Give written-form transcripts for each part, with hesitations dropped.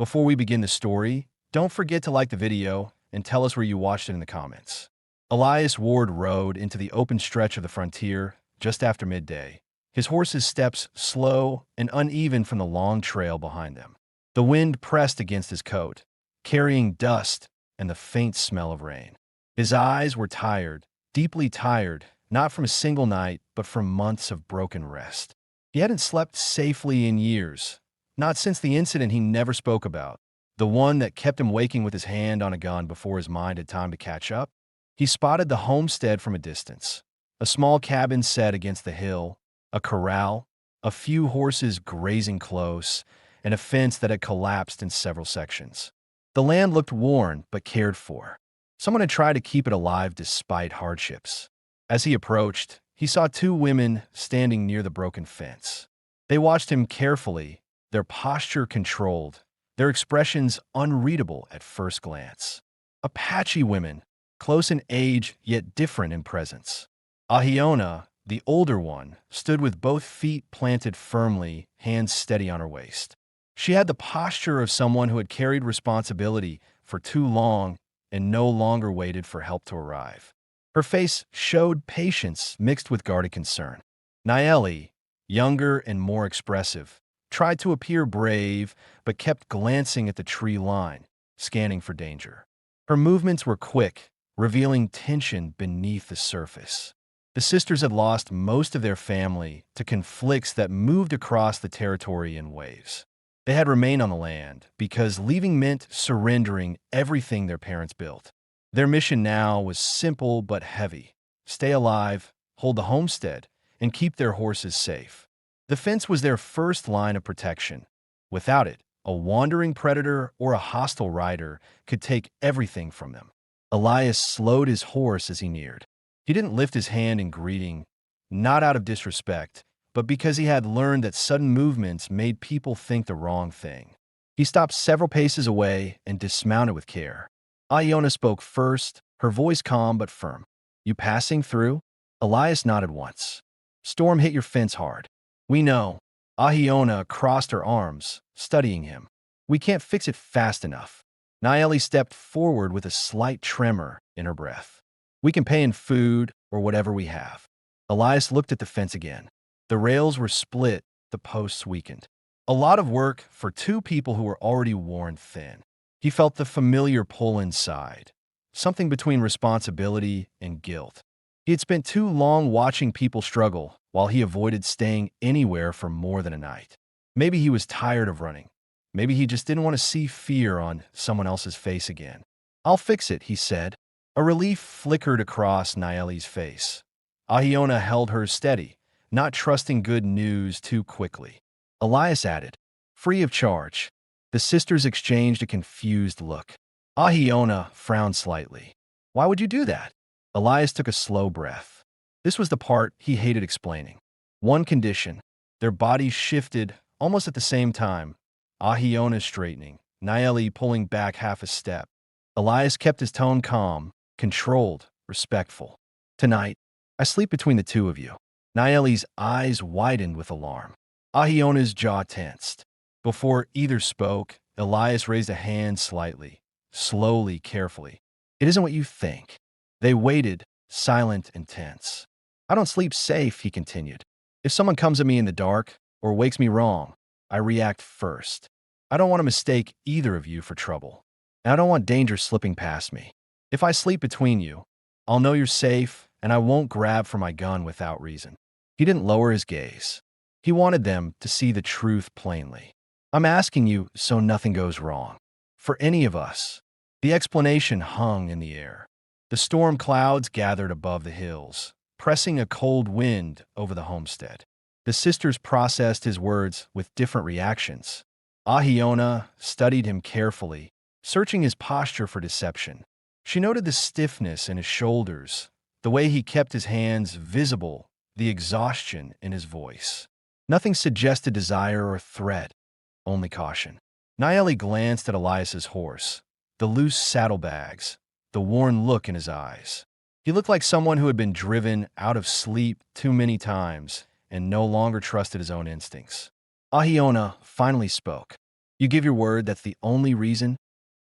Before we begin the story, don't forget to like the video and tell us where you watched it in the comments. Elias Ward rode into the open stretch of the frontier just after midday, his horse's steps slow and uneven from the long trail behind them. The wind pressed against his coat, carrying dust and the faint smell of rain. His eyes were tired, deeply tired, not from a single night, but from months of broken rest. He hadn't slept safely in years, not since the incident he never spoke about, the one that kept him waking with his hand on a gun before his mind had time to catch up. He spotted the homestead from a distance, a small cabin set against the hill, a corral, a few horses grazing close, and a fence that had collapsed in several sections. The land looked worn but cared for. Someone had tried to keep it alive despite hardships. As he approached, he saw two women standing near the broken fence. They watched him carefully, their posture controlled, their expressions unreadable at first glance. Apache women, close in age yet different in presence. Ahiona, the older one, stood with both feet planted firmly, hands steady on her waist. She had the posture of someone who had carried responsibility for too long and no longer waited for help to arrive. Her face showed patience mixed with guarded concern. Nayeli, younger and more expressive, tried to appear brave but kept glancing at the tree line, scanning for danger. Her movements were quick, revealing tension beneath the surface. The sisters had lost most of their family to conflicts that moved across the territory in waves. They had remained on the land because leaving meant surrendering everything their parents built. Their mission now was simple but heavy: stay alive, hold the homestead, and keep their horses safe. The fence was their first line of protection. Without it, a wandering predator or a hostile rider could take everything from them. Elias slowed his horse as he neared. He didn't lift his hand in greeting, not out of disrespect, but because he had learned that sudden movements made people think the wrong thing. He stopped several paces away and dismounted with care. Iona spoke first, her voice calm but firm. "You passing through?" Elias nodded once. "Storm hit your fence hard." "We know." Ahiona crossed her arms, studying him. "We can't fix it fast enough." Nayeli stepped forward with a slight tremor in her breath. "We can pay in food or whatever we have." Elias looked at the fence again. The rails were split, the posts weakened. A lot of work for two people who were already worn thin. He felt the familiar pull inside, something between responsibility and guilt. He had spent too long watching people struggle while he avoided staying anywhere for more than a night. Maybe he was tired of running. Maybe he just didn't want to see fear on someone else's face again. "I'll fix it," he said. A relief flickered across Nayeli's face. Ahiona held hers steady, not trusting good news too quickly. Elias added, "Free of charge." The sisters exchanged a confused look. Ahiona frowned slightly. "Why would you do that?" Elias took a slow breath. This was the part he hated explaining. One condition: their bodies shifted almost at the same time. Ahiona straightening, Nayeli pulling back half a step. Elias kept his tone calm, controlled, respectful. "Tonight, I sleep between the two of you." Nayeli's eyes widened with alarm. Ahiona's jaw tensed. Before either spoke, Elias raised a hand slightly, slowly, carefully. "It isn't what you think." They waited, silent and tense. "I don't sleep safe," he continued. "If someone comes at me in the dark or wakes me wrong, I react first. I don't want to mistake either of you for trouble. And I don't want danger slipping past me. If I sleep between you, I'll know you're safe, and I won't grab for my gun without reason." He didn't lower his gaze. He wanted them to see the truth plainly. "I'm asking you so nothing goes wrong. For any of us." The explanation hung in the air. The storm clouds gathered above the hills, pressing a cold wind over the homestead. The sisters processed his words with different reactions. Ahiona studied him carefully, searching his posture for deception. She noted the stiffness in his shoulders, the way he kept his hands visible, the exhaustion in his voice. Nothing suggested desire or threat, only caution. Nayeli glanced at Elias's horse, the loose saddlebags, the worn look in his eyes. He looked like someone who had been driven out of sleep too many times and no longer trusted his own instincts. Ahiona finally spoke. You give your word that's the only reason?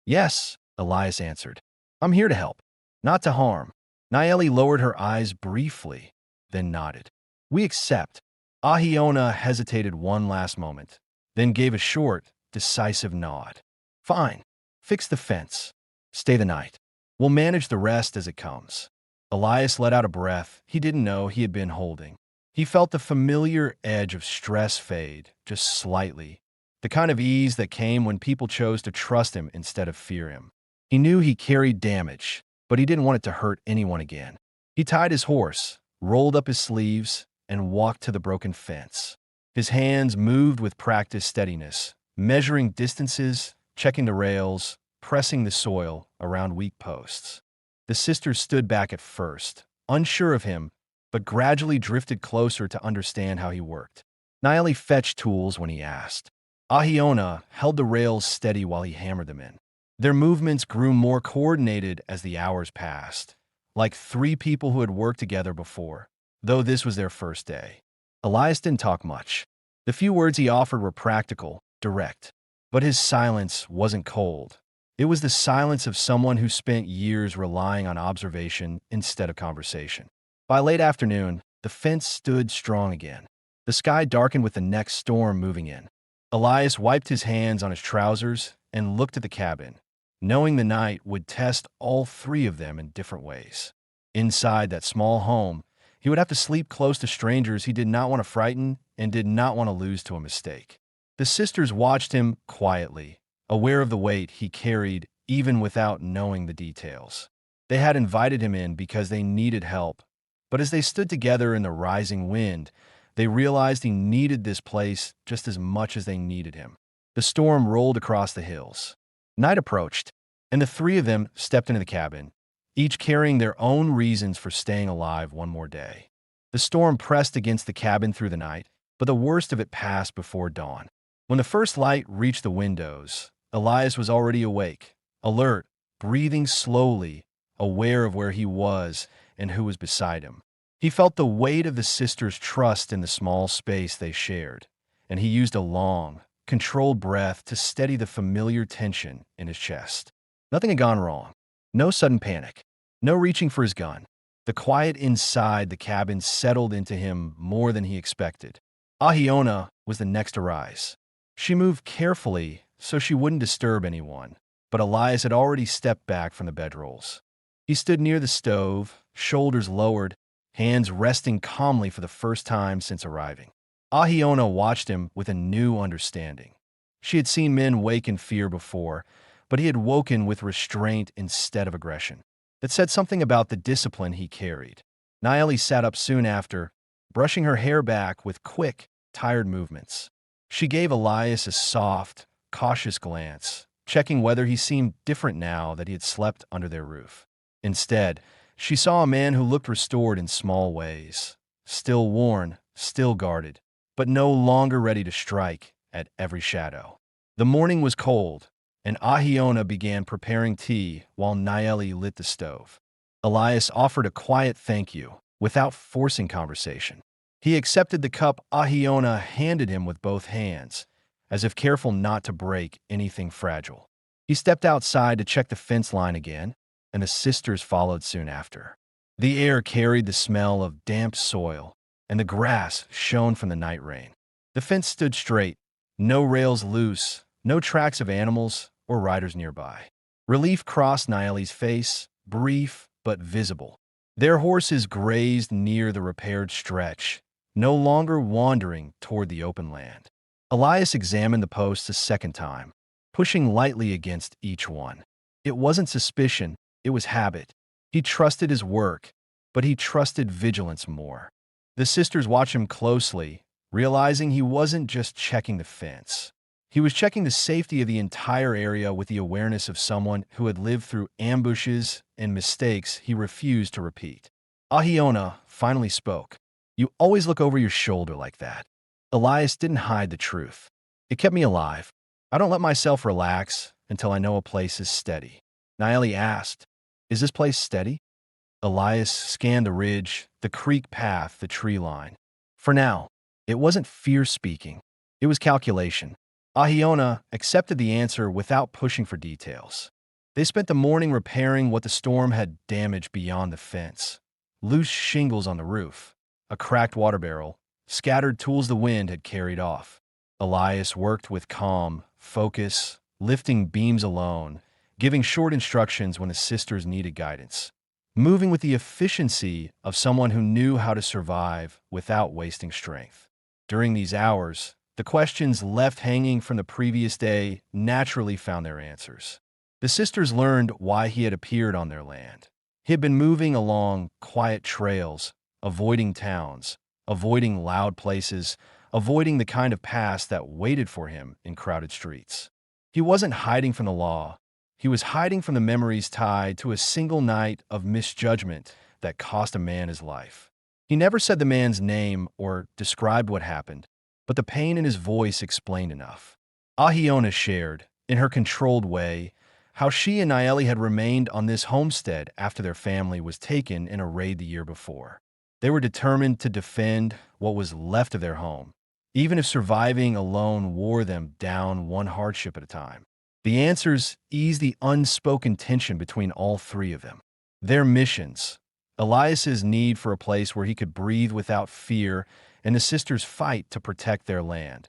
Yes, Elias answered. I'm here to help, not to harm. Naeli lowered her eyes briefly, then nodded. We accept. Ahiona hesitated one last moment, then gave a short, decisive nod. Fine. Fix the fence. Stay the night. We'll manage the rest as it comes. Elias let out a breath he didn't know he had been holding. He felt the familiar edge of stress fade, just slightly, the kind of ease that came when people chose to trust him instead of fear him. He knew he carried damage, but he didn't want it to hurt anyone again. He tied his horse, rolled up his sleeves, and walked to the broken fence. His hands moved with practiced steadiness, measuring distances, checking the rails, pressing the soil around weak posts. The sisters stood back at first, unsure of him, but gradually drifted closer to understand how he worked. Naeli fetched tools when he asked. Ahiona held the rails steady while he hammered them in. Their movements grew more coordinated as the hours passed, like three people who had worked together before, though this was their first day. Elias didn't talk much. The few words he offered were practical, direct. But his silence wasn't cold. It was the silence of someone who spent years relying on observation instead of conversation. By late afternoon, the fence stood strong again. The sky darkened with the next storm moving in. Elias wiped his hands on his trousers and looked at the cabin, knowing the night would test all three of them in different ways. Inside that small home, he would have to sleep close to strangers he did not want to frighten and did not want to lose to a mistake. The sisters watched him quietly, aware of the weight he carried even without knowing the details. They had invited him in because they needed help, but as they stood together in the rising wind, they realized he needed this place just as much as they needed him. The storm rolled across the hills. Night approached, and the three of them stepped into the cabin, each carrying their own reasons for staying alive one more day. The storm pressed against the cabin through the night, but the worst of it passed before dawn. When the first light reached the windows, Elias was already awake, alert, breathing slowly, aware of where he was and who was beside him. He felt the weight of the sisters' trust in the small space they shared, and he used a long, controlled breath to steady the familiar tension in his chest. Nothing had gone wrong. No sudden panic. No reaching for his gun. The quiet inside the cabin settled into him more than he expected. Ahiona was the next to rise. She moved carefully so she wouldn't disturb anyone, but Elias had already stepped back from the bedrolls. He stood near the stove, shoulders lowered, hands resting calmly for the first time since arriving. Ahiona watched him with a new understanding. She had seen men wake in fear before, but he had woken with restraint instead of aggression. That said something about the discipline he carried. Naeli sat up soon after, brushing her hair back with quick, tired movements. She gave Elias a soft, cautious glance, checking whether he seemed different now that he had slept under their roof. Instead, she saw a man who looked restored in small ways, still worn, still guarded, but no longer ready to strike at every shadow. The morning was cold, and Ahiona began preparing tea while Naeli lit the stove. Elias offered a quiet thank you, without forcing conversation. He accepted the cup Ahiona handed him with both hands, as if careful not to break anything fragile. He stepped outside to check the fence line again, and the sisters followed soon after. The air carried the smell of damp soil, and the grass shone from the night rain. The fence stood straight, no rails loose, no tracks of animals or riders nearby. Relief crossed Naeli's face, brief but visible. Their horses grazed near the repaired stretch, no longer wandering toward the open land. Elias examined the posts a second time, pushing lightly against each one. It wasn't suspicion, it was habit. He trusted his work, but he trusted vigilance more. The sisters watched him closely, realizing he wasn't just checking the fence. He was checking the safety of the entire area with the awareness of someone who had lived through ambushes and mistakes he refused to repeat. Ahiona finally spoke. You always look over your shoulder like that. Elias didn't hide the truth. It kept me alive. I don't let myself relax until I know a place is steady. Naeli asked, is this place steady? Elias scanned the ridge, the creek path, the tree line. For now, it wasn't fear speaking. It was calculation. Ahiona accepted the answer without pushing for details. They spent the morning repairing what the storm had damaged beyond the fence. Loose shingles on the roof, a cracked water barrel, scattered tools the wind had carried off. Elias worked with calm, focus, lifting beams alone, giving short instructions when his sisters needed guidance, moving with the efficiency of someone who knew how to survive without wasting strength. During these hours, the questions left hanging from the previous day naturally found their answers. The sisters learned why he had appeared on their land. He had been moving along quiet trails, avoiding towns, avoiding loud places, avoiding the kind of past that waited for him in crowded streets. He wasn't hiding from the law. He was hiding from the memories tied to a single night of misjudgment that cost a man his life. He never said the man's name or described what happened, but the pain in his voice explained enough. Ahiona shared, in her controlled way, how she and Naeli had remained on this homestead after their family was taken in a raid the year before. They were determined to defend what was left of their home, even if surviving alone wore them down one hardship at a time. The answers eased the unspoken tension between all three of them. Their missions, Elias's need for a place where he could breathe without fear, and the sisters' fight to protect their land,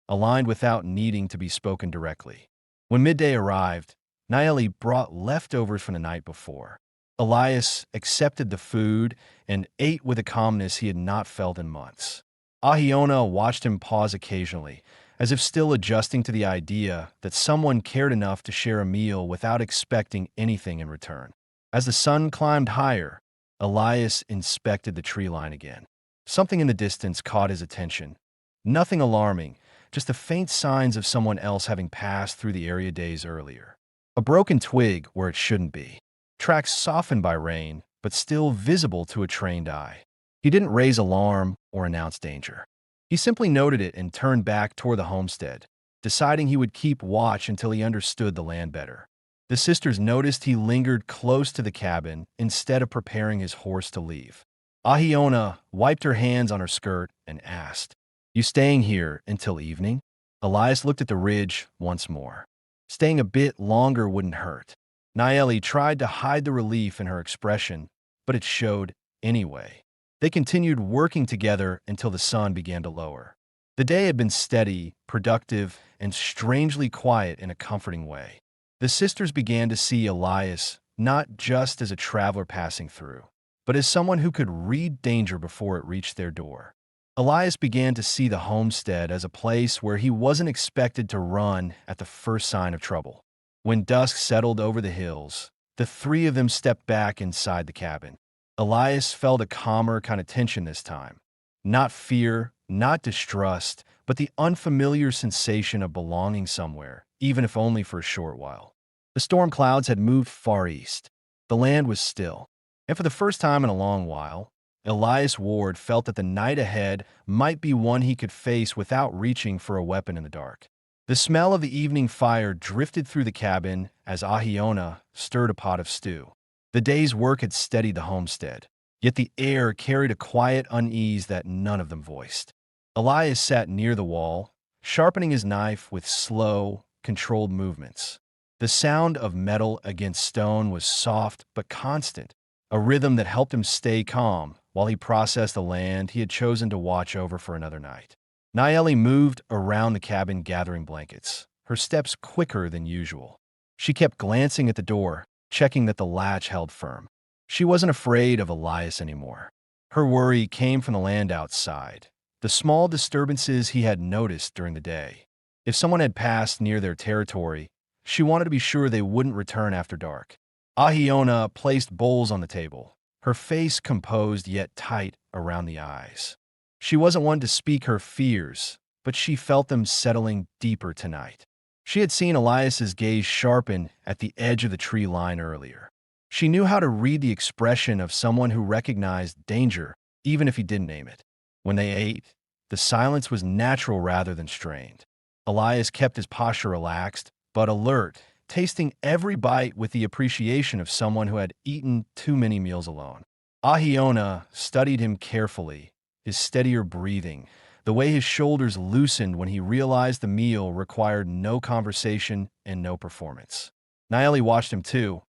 aligned without needing to be spoken directly. When midday arrived, Naeli brought leftovers from the night before. Elias accepted the food and ate with a calmness he had not felt in months. Ahiona watched him pause occasionally, as if still adjusting to the idea that someone cared enough to share a meal without expecting anything in return. As the sun climbed higher, Elias inspected the tree line again. Something in the distance caught his attention. Nothing alarming, just the faint signs of someone else having passed through the area days earlier. A broken twig where it shouldn't be. Tracks softened by rain, but still visible to a trained eye. He didn't raise alarm or announce danger. He simply noted it and turned back toward the homestead, deciding he would keep watch until he understood the land better. The sisters noticed he lingered close to the cabin instead of preparing his horse to leave. Ahiona wiped her hands on her skirt and asked, "You staying here until evening?" Elias looked at the ridge once more. Staying a bit longer wouldn't hurt. Naeli tried to hide the relief in her expression, but it showed anyway. They continued working together until the sun began to lower. The day had been steady, productive, and strangely quiet in a comforting way. The sisters began to see Elias not just as a traveler passing through, but as someone who could read danger before it reached their door. Elias began to see the homestead as a place where he wasn't expected to run at the first sign of trouble. When dusk settled over the hills, the three of them stepped back inside the cabin. Elias felt a calmer kind of tension this time. Not fear, not distrust, but the unfamiliar sensation of belonging somewhere, even if only for a short while. The storm clouds had moved far east. The land was still. And for the first time in a long while, Elias Ward felt that the night ahead might be one he could face without reaching for a weapon in the dark. The smell of the evening fire drifted through the cabin as Ahiona stirred a pot of stew. The day's work had steadied the homestead, yet the air carried a quiet unease that none of them voiced. Elias sat near the wall, sharpening his knife with slow, controlled movements. The sound of metal against stone was soft but constant, a rhythm that helped him stay calm while he processed the land he had chosen to watch over for another night. Naeli moved around the cabin gathering blankets, her steps quicker than usual. She kept glancing at the door, checking that the latch held firm. She wasn't afraid of Elias anymore. Her worry came from the land outside, the small disturbances he had noticed during the day. If someone had passed near their territory, she wanted to be sure they wouldn't return after dark. Ahiona placed bowls on the table, her face composed yet tight around the eyes. She wasn't one to speak her fears, but she felt them settling deeper tonight. She had seen Elias's gaze sharpen at the edge of the tree line earlier. She knew how to read the expression of someone who recognized danger, even if he didn't name it. When they ate, the silence was natural rather than strained. Elias kept his posture relaxed, but alert, tasting every bite with the appreciation of someone who had eaten too many meals alone. Ahiona studied him carefully, his steadier breathing, the way his shoulders loosened when he realized the meal required no conversation and no performance. Naeli watched him too,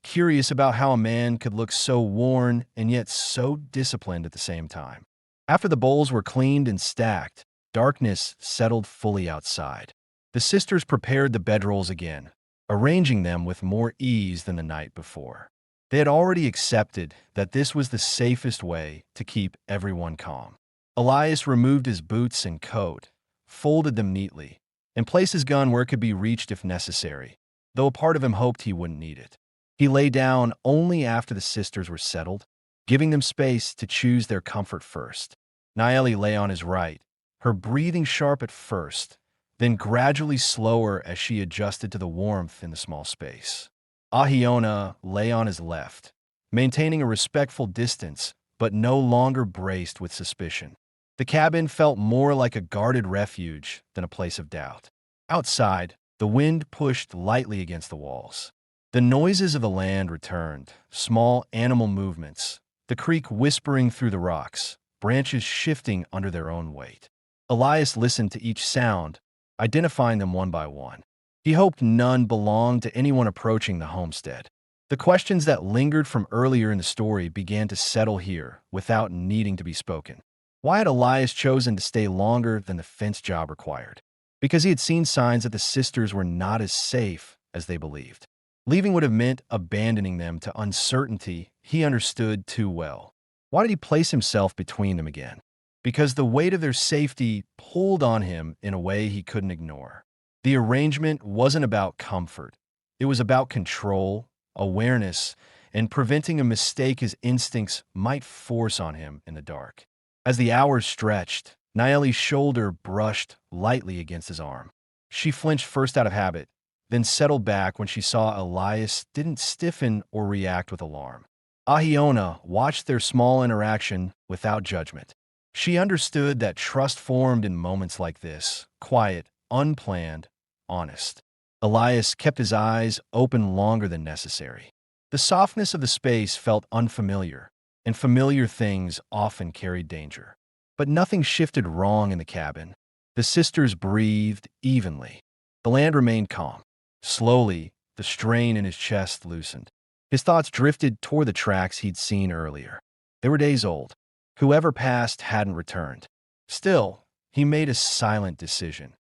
curious about how a man could look so worn and yet so disciplined at the same time. After the bowls were cleaned and stacked, darkness settled fully outside. The sisters prepared the bedrolls again, arranging them with more ease than the night before. They had already accepted that this was the safest way to keep everyone calm. Elias removed his boots and coat, folded them neatly, and placed his gun where it could be reached if necessary, though a part of him hoped he wouldn't need it. He lay down only after the sisters were settled, giving them space to choose their comfort first. Naeli lay on his right, her breathing sharp at first, then gradually slower as she adjusted to the warmth in the small space. Ahiona lay on his left, maintaining a respectful distance, but no longer braced with suspicion. The cabin felt more like a guarded refuge than a place of doubt. Outside, the wind pushed lightly against the walls. The noises of the land returned, small animal movements, the creek whispering through the rocks, branches shifting under their own weight. Elias listened to each sound, identifying them one by one. He hoped none belonged to anyone approaching the homestead. The questions that lingered from earlier in the story began to settle here without needing to be spoken. Why had Elias chosen to stay longer than the fence job required? Because he had seen signs that the sisters were not as safe as they believed. Leaving would have meant abandoning them to uncertainty he understood too well. Why did he place himself between them again? Because the weight of their safety pulled on him in a way he couldn't ignore. The arrangement wasn't about comfort. It was about control, awareness, and preventing a mistake his instincts might force on him in the dark. As the hours stretched, Naeli's shoulder brushed lightly against his arm. She flinched first out of habit, then settled back when she saw Elias didn't stiffen or react with alarm. Ahiona watched their small interaction without judgment. She understood that trust formed in moments like this, quiet, unplanned, honest. Elias kept his eyes open longer than necessary. The softness of the space felt unfamiliar, and familiar things often carried danger. But nothing shifted wrong in the cabin. The sisters breathed evenly. The land remained calm. Slowly, the strain in his chest loosened. His thoughts drifted toward the tracks he'd seen earlier. They were days old. Whoever passed hadn't returned. Still, he made a silent decision.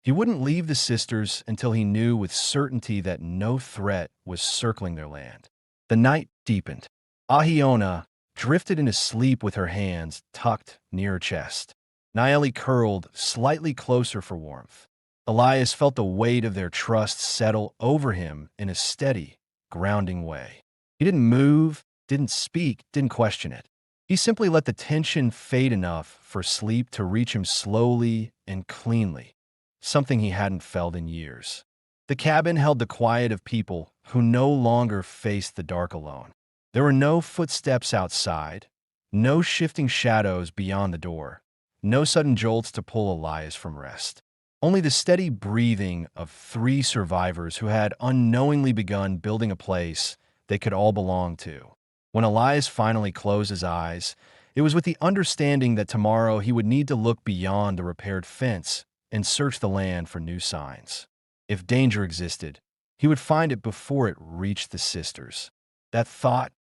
He wouldn't leave the sisters until he knew with certainty that no threat was circling their land. The night deepened. Ahiona drifted into sleep with her hands tucked near her chest. Naeli curled slightly closer for warmth. Elias felt the weight of their trust settle over him in a steady, grounding way. He didn't move, didn't speak, didn't question it. He simply let the tension fade enough for sleep to reach him slowly and cleanly, something he hadn't felt in years. The cabin held the quiet of people who no longer faced the dark alone. There were no footsteps outside, no shifting shadows beyond the door, no sudden jolts to pull Elias from rest. Only the steady breathing of three survivors who had unknowingly begun building a place they could all belong to. When Elias finally closed his eyes, it was with the understanding that tomorrow he would need to look beyond the repaired fence and search the land for new signs. If danger existed, he would find it before it reached the sisters. That thought,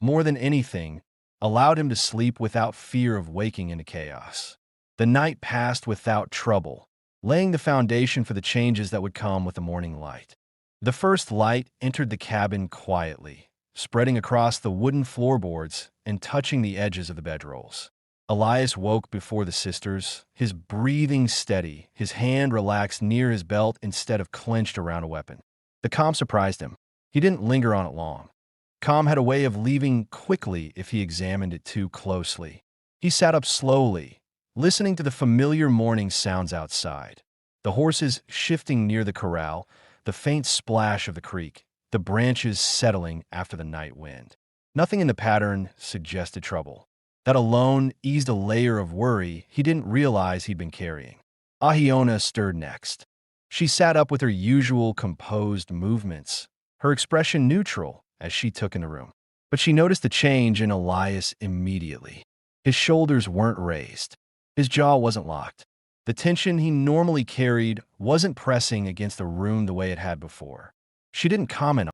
more than anything, allowed him to sleep without fear of waking into chaos. The night passed without trouble, laying the foundation for the changes that would come with the morning light. The first light entered the cabin quietly, spreading across the wooden floorboards and touching the edges of the bedrolls. Elias woke before the sisters, his breathing steady, his hand relaxed near his belt instead of clenched around a weapon. The calm surprised him. He didn't linger on it long. Calm had a way of leaving quickly if he examined it too closely. He sat up slowly, listening to the familiar morning sounds outside. The horses shifting near the corral, the faint splash of the creek, the branches settling after the night wind. Nothing in the pattern suggested trouble. That alone eased a layer of worry he didn't realize he'd been carrying. Ahiona stirred next. She sat up with her usual composed movements, her expression neutral as she took in the room. But she noticed the change in Elias immediately. His shoulders weren't raised. His jaw wasn't locked. The tension he normally carried wasn't pressing against the room the way it had before. She didn't comment